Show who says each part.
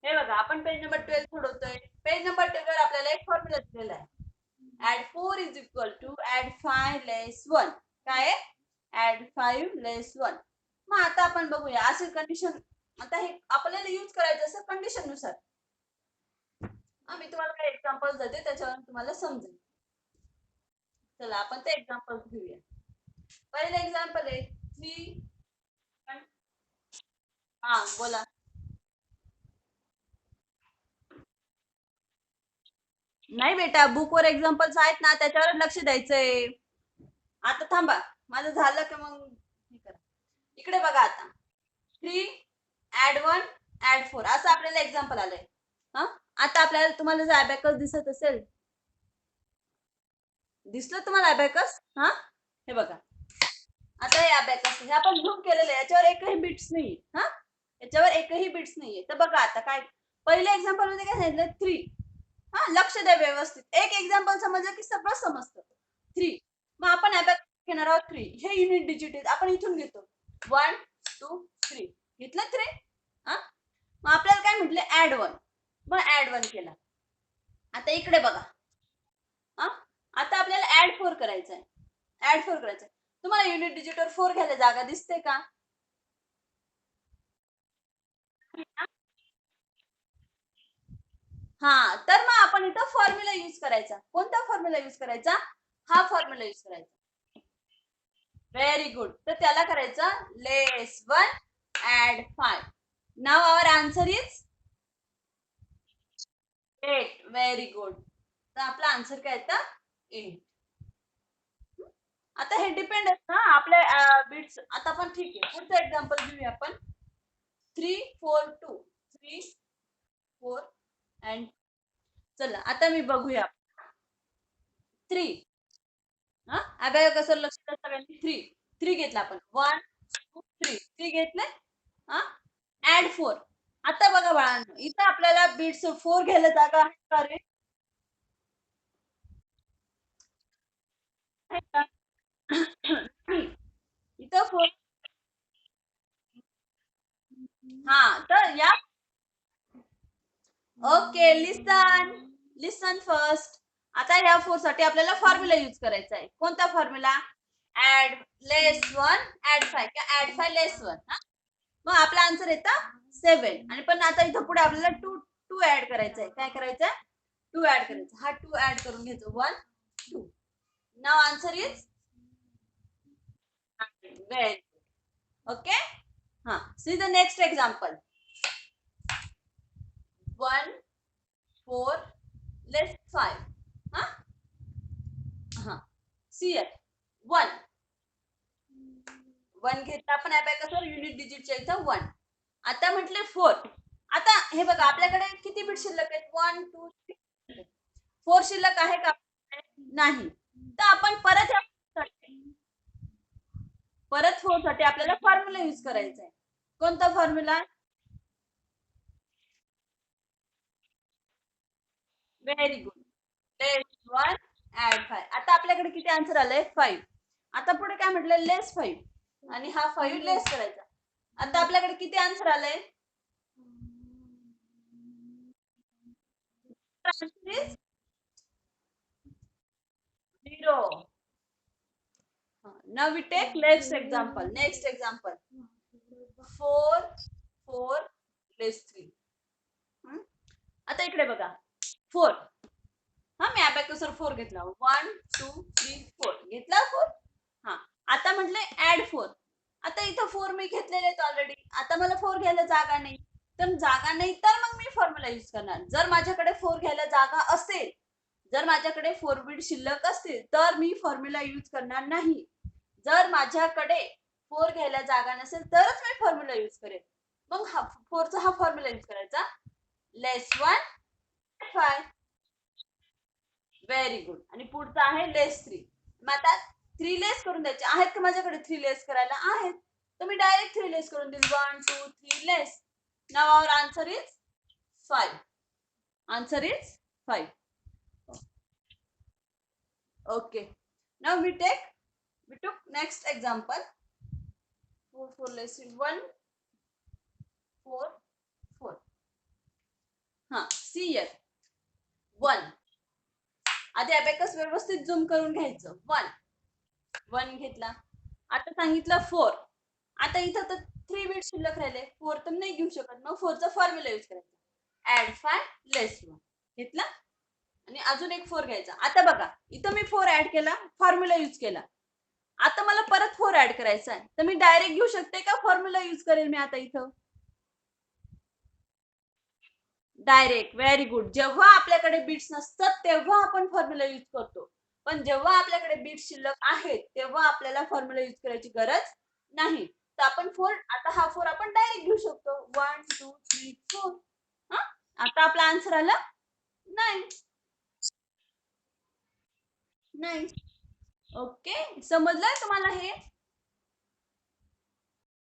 Speaker 1: हे बघा आपण पेज नंबर 12 सोडवतोय. पेज नंबर 12 वर आपल्याला एक फॉर्म्युला दिलेला आहे. add 4 is equal to add 5 less 1. काय आहे? add 5 less 1. मग आता आपण बघूया असे कंडिशन. आता हे आपल्याला यूज करायचं असं कंडिशन नुसार. मी तुम्हाला काही एक्झाम्पल देते त्याच्यावर तुम्हाला समजेल. चला आपण ते एक्झाम्पल घेऊया. पहिलं एक्झाम्पल आहे 3. हा बोला. नाही बेटा, बुकवर एक्झाम्पल्स आहेत ना, त्याच्यावर लक्ष द्यायचंय. आता थांबा, माझं झालं की मग इकडे बघा. आता 3 ऍड 1 ऍड 4 असं आपल्याला एक्झाम्पल आलंय. हा आता आपल्याला तुम्हाला जर अबॅकस दिसत असेल, दिसलं तुम्हाला अबॅकस? हा हे बघा. आता हे अबॅकस हे आपण झूम केलेलं आहे, याच्यावर एकही बिट्स नाही. हा याच्यावर एकही बिट्स नाहीये. तर बघा आता काय पहिल्या एक्झाम्पल मध्ये काय सांगितलं 3. हा लक्ष द्या व्यवस्थित. एक एक्झाम्पल समजलं की सगळं समजतं. 3. मग आपण अबॅकस घेणार आहोत 3. हे युनिट डिजिट आहेत, आपण इथून घेतो 1 2 3. घेतलं 3. हा मग आपल्याला काय म्हटलं ऍड 1. मग ऍड 1 केला. आता इकडे बघा. हा आता आपल्याला ऍड 4 करायचं आहे. ऍड 4 करायचं आहे. तुम्हाला युनिट डिजिटवर 4 घ्यायला जागा दिसते का? हा तर मग आपण इथं फॉर्म्युला यूज करायचा. कोणता फॉर्म्युला यूज करायचा? हा फॉर्म्युला यूज करायचा. Very good. तर त्याला करायचं less 1 add 5. Now our answer is 8. Very good. तर आपला आन्सर काय येतं 8. आता हे डिपेंड आहे ना आपल्या बिट्स. आता आपण ठीक आहे, पुढचं एक्झाम्पल घेऊया आपण. 3 4 2. 3 4 अँड चला आता मी बघूया 3. हा कसं लक्ष द्या सगळ्यांनी. 3 घेतला आपण. 1 2 3. 3 घेतले. हा ऍड 4. आता बघा बाळांनो, इथं आपल्याला बिट्स 4 घ्यायला जागा आहे का रे? इथं 4. हा तर या ओके लिसन फर्स्ट. आता या 4 साठी आपल्याला फॉर्म्युला यूज करायचा आहे. कोणता फॉर्म्युला? ऍड लेस 1 ऍड 5 किंवा ऍड 5 लेस 1. मग आपला आन्सर येतं 7. आणि पण आता इथं पुढे आपल्याला 2 ऍड करायचं आहे. काय करायचं? 2 ऍड करायचं. हा 2 ऍड करून घ्यायचो. 1 2. नाव आन्सर इज व्हेरी ओके. हा सी द नेक्स्ट एक्झाम्पल. 1 4 लेस 5. हा हा सी 1 घेतला आपण अबॅकसवर युनिट डिजिटच्या इथं 1. आता म्हटले 4. आता हे बघा आपल्याकडे किती बिट शिल्लक आहेत? 1 2 3. 4 शिल्लक आहे का? नाही. तर आपण परत 4 साठी आपल्याला फॉर्म्युला यूज करायचा आहे. कोणता formula? Very good. Less 1 add 5. आता आपल्याकडे किती आन्सर आलंय? 5. आता पुढे काय म्हटलं? लेस 5. आणि हा 5 लेस करायचा. आता आपल्याकडे किती आन्सर आलंय? 0. Now we take next example. 4 4 less 3. आता इकडे बघा 4. हा मी अबॅकसवर 4 घेतला. 1 2 3 4 घेतला 4. हा आता म्हटले ऍड 4. आता इथं 4 मी घेतलेले आहेत ऑलरेडी. आता मला 4 घ्यायला जागा नाही. तर जागा नाही तर मग मी फॉर्म्युला यूज करणार. जर माझ्याकडे 4 घ्यायला जागा असेल, जर माझ्याकडे 4 बीट शिल्लक असतील तर मी फॉर्म्युला यूज करणार नाही. जर माझ्याकडे 4 घ्यायला जागा नसेल तरच मी फॉर्म्युला यूज करेन. मग 4 चा हा फॉर्म्युला यूज करायचा. लेस 1 5. Very good. आणि पुढचा आहे लेस 3. मग आता 3 लेस करून द्यायचे आहेत का माझ्याकडे? 3 लेस करायला आहेत. तर मी डायरेक्ट 3 लेस करून देईल. 1 2 3 less. Now our answer is 5. Answer is 5. Okay. Now we took next example. 4 less 1 4 4. हा सी हियर 1. आधी अबॅकस व्यवस्थित झूम करून घ्यायचं. 1 घेतला. आता सांगितलं 4. आता इथं तर 3 बिट शिल्लक राहिले. 4 तर नाही घेऊ शकत. मग 4 चा फॉर्म्युला यूज करायचा. ऍड 5 लेस 1 घेतला आणि अजून एक 4 घ्यायचा. आता बघा इथं मी 4 ऍड केला, फॉर्म्युला यूज केला. आता मला परत 4 ऍड करायचा आहे. तर मी डायरेक्ट घेऊ शकते का फॉर्म्युला यूज करेल मी आता इथं? डायरेक्ट. Very good. जेव्हा आपल्याकडे बिट्स नसतात तेव्हा आपण फॉर्म्युला यूज करतो. पण जेव्हा आपल्याकडे बिट्स शिल्लक आहेत तेव्हा आपल्याला फॉर्म्युला यूज करायची गरज नाही. तर आपण 4 आता हा 4 आपण डायरेक्ट घेऊ शकतो. 1 2 3 4. हा आता आपला आन्सर आला? नाही. नाही. ओके. समजलंय तुम्हाला हे?